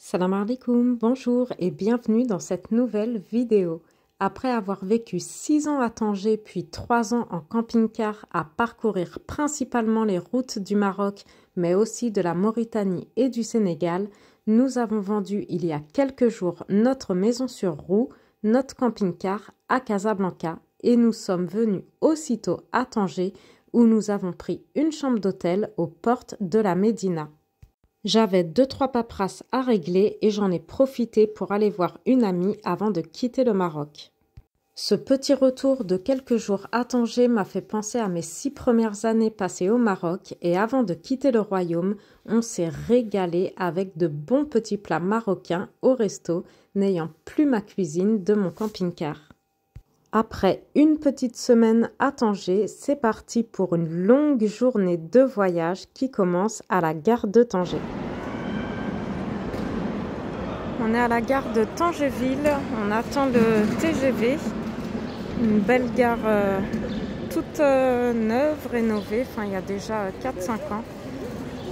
Salam alaikum, bonjour et bienvenue dans cette nouvelle vidéo. Après avoir vécu 6 ans à Tanger puis 3 ans en camping-car à parcourir principalement les routes du Maroc mais aussi de la Mauritanie et du Sénégal, nous avons vendu il y a quelques jours notre maison sur roue, notre camping-car à Casablanca et nous sommes venus aussitôt à Tanger où nous avons pris une chambre d'hôtel aux portes de la Médina. J'avais 2-3 paperasses à régler et j'en ai profité pour aller voir une amie avant de quitter le Maroc. Ce petit retour de quelques jours à Tanger m'a fait penser à mes 6 premières années passées au Maroc et avant de quitter le royaume, on s'est régalé avec de bons petits plats marocains au resto, n'ayant plus ma cuisine de mon camping-car. Après une petite semaine à Tanger, c'est parti pour une longue journée de voyage qui commence à la gare de Tanger. On est à la gare de Tangéville, on attend le TGV, une belle gare toute neuve, rénovée, enfin il y a déjà 4-5 ans.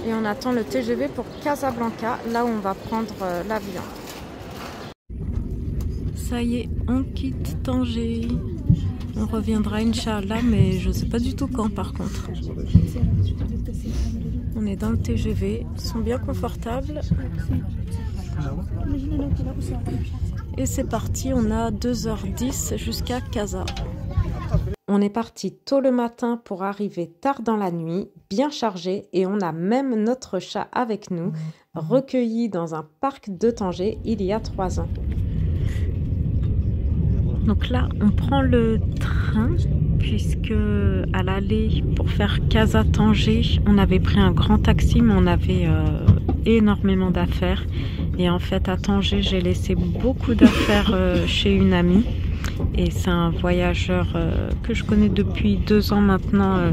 Et on attend le TGV pour Casablanca, là où on va prendre l'avion. Ça y est, on quitte Tanger. On reviendra Inch'Allah, mais je ne sais pas du tout quand par contre. On est dans le TGV, ils sont bien confortables. Et c'est parti, on a 2h10 jusqu'à Casa. On est parti tôt le matin pour arriver tard dans la nuit, bien chargé, et on a même notre chat avec nous, recueilli dans un parc de Tanger il y a 3 ans. Donc là, on prend le train, puisque à l'aller pour faire Casa-Tanger, on avait pris un grand taxi, mais on avait énormément d'affaires. Et en fait, à Tanger, j'ai laissé beaucoup d'affaires chez une amie. Et c'est un voyageur que je connais depuis 2 ans maintenant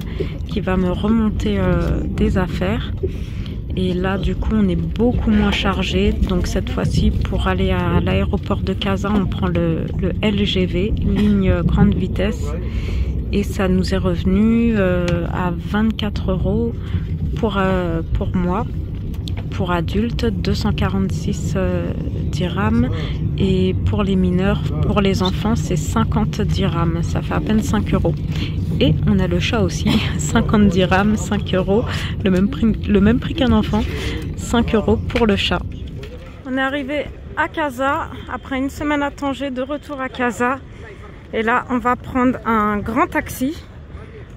qui va me remonter des affaires. Et là, du coup, on est beaucoup moins chargé. Donc, cette fois-ci, pour aller à l'aéroport de Casa, on prend le LGV, ligne grande vitesse. Et ça nous est revenu à 24 € pour moi. Pour adultes, 246 dirhams. Et pour les mineurs, pour les enfants, c'est 50 dirhams. Ça fait à peine 5 €. Et on a le chat aussi, 50 dirhams, 5 €, le même prix qu'un enfant, 5 € pour le chat. On est arrivé à Casa, après une semaine à Tanger, de retour à Casa. Et là, on va prendre un grand taxi.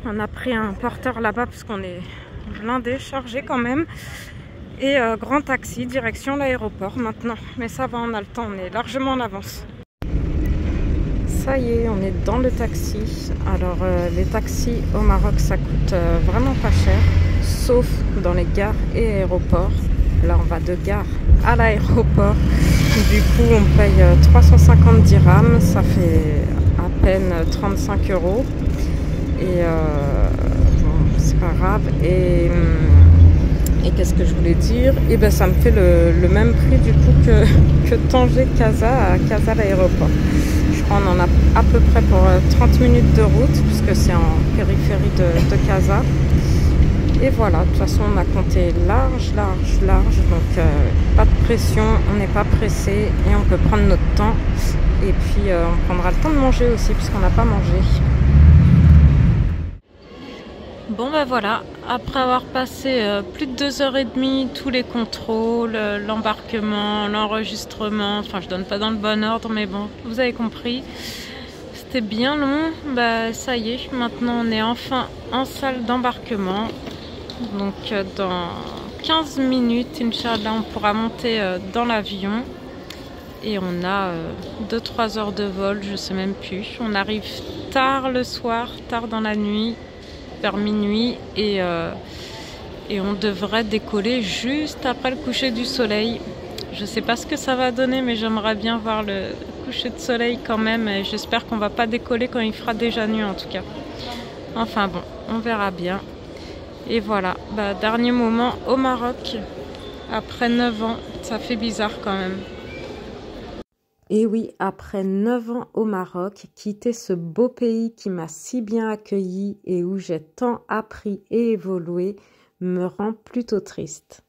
On a pris un porteur là-bas parce qu'on est blindé, chargé quand même. Et grand taxi, direction l'aéroport maintenant. Mais ça va, on a le temps, on est largement en avance. Ça y est, on est dans le taxi. Alors les taxis au Maroc, ça coûte vraiment pas cher, sauf dans les gares et aéroports. Là, on va de gare à l'aéroport. Du coup, on paye 350 dirhams, ça fait à peine 35 €. Et bon, c'est pas grave. Et qu'est-ce que je voulais dire? Et ben, ça me fait le même prix du coup que Tanger-Casa à Casa l'aéroport. On en a à peu près pour 30 minutes de route puisque c'est en périphérie de Casa. Et voilà, de toute façon on a compté large, donc pas de pression, on n'est pas pressé et on peut prendre notre temps. Et puis on prendra le temps de manger aussi puisqu'on n'a pas mangé. Bon ben voilà, après avoir passé plus de 2h30, tous les contrôles, l'embarquement, l'enregistrement, enfin je donne pas dans le bon ordre mais bon, vous avez compris, c'était bien long, bah ça y est, maintenant on est enfin en salle d'embarquement, donc dans 15 minutes, Inch'Allah, on pourra monter dans l'avion et on a 2-3 heures de vol, je sais même plus, on arrive tard le soir, tard dans la nuit, vers minuit et on devrait décoller juste après le coucher du soleil. Je sais pas ce que ça va donner mais j'aimerais bien voir le coucher de soleil quand même et j'espère qu'on va pas décoller quand il fera déjà nuit en tout cas. Enfin bon, on verra bien. Et voilà, bah, dernier moment au Maroc après 9 ans, ça fait bizarre quand même. Et oui, après 9 ans au Maroc, quitter ce beau pays qui m'a si bien accueilli et où j'ai tant appris et évolué me rend plutôt triste.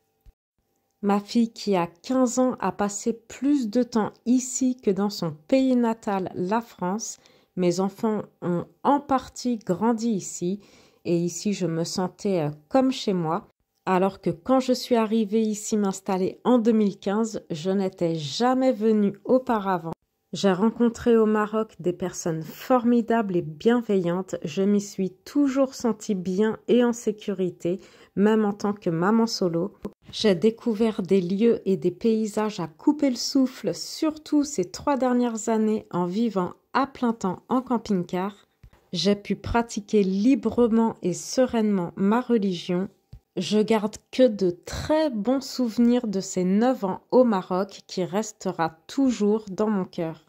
Ma fille qui a 15 ans a passé plus de temps ici que dans son pays natal, la France. Mes enfants ont en partie grandi ici et ici je me sentais comme chez moi. Alors que quand je suis arrivée ici m'installer en 2015, je n'étais jamais venue auparavant. J'ai rencontré au Maroc des personnes formidables et bienveillantes. Je m'y suis toujours sentie bien et en sécurité, même en tant que maman solo. J'ai découvert des lieux et des paysages à couper le souffle, surtout ces 3 dernières années en vivant à plein temps en camping-car. J'ai pu pratiquer librement et sereinement ma religion. Je garde que de très bons souvenirs de ces 9 ans au Maroc qui restera toujours dans mon cœur.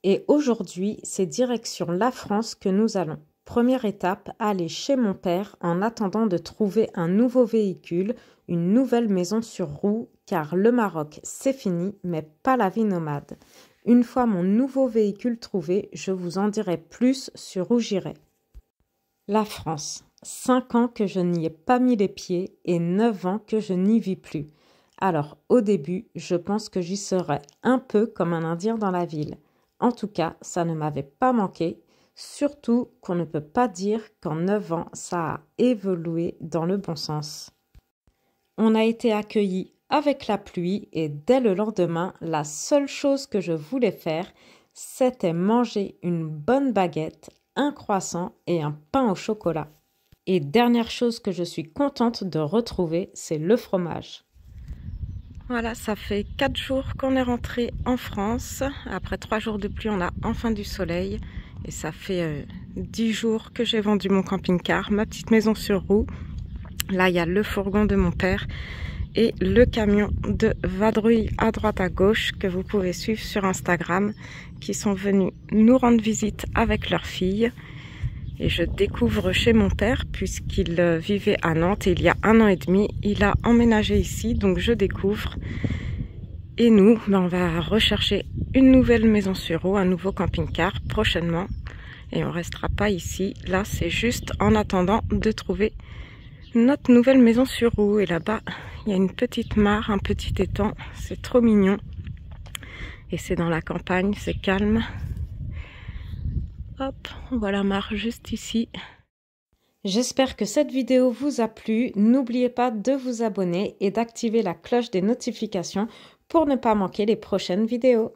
Et aujourd'hui, c'est direction la France que nous allons. Première étape, aller chez mon père en attendant de trouver un nouveau véhicule, une nouvelle maison sur roue, car le Maroc, c'est fini, mais pas la vie nomade. Une fois mon nouveau véhicule trouvé, je vous en dirai plus sur où j'irai. La France. 5 ans que je n'y ai pas mis les pieds et 9 ans que je n'y vis plus. Alors, au début, je pense que j'y serais un peu comme un Indien dans la ville. En tout cas, ça ne m'avait pas manqué, surtout qu'on ne peut pas dire qu'en 9 ans, ça a évolué dans le bon sens. On a été accueillis avec la pluie et dès le lendemain, la seule chose que je voulais faire, c'était manger une bonne baguette, un croissant et un pain au chocolat. Et dernière chose que je suis contente de retrouver, c'est le fromage. Voilà, ça fait 4 jours qu'on est rentré en France. Après 3 jours de pluie, on a enfin du soleil. Et ça fait 10 jours que j'ai vendu mon camping-car, ma petite maison sur roue. Là, il y a le fourgon de mon père et le camion de vadrouille à droite à gauche que vous pouvez suivre sur Instagram, qui sont venus nous rendre visite avec leur fille. Et je découvre chez mon père puisqu'il vivait à Nantes et il y a 1 an et demi, il a emménagé ici, donc je découvre. Et nous, on va rechercher une nouvelle maison sur eau, un nouveau camping-car prochainement. Et on restera pas ici. Là, c'est juste en attendant de trouver notre nouvelle maison sur eau. Et là-bas, il y a une petite mare, un petit étang. C'est trop mignon. Et c'est dans la campagne, c'est calme. Hop, on voit la mare juste ici. J'espère que cette vidéo vous a plu. N'oubliez pas de vous abonner et d'activer la cloche des notifications pour ne pas manquer les prochaines vidéos.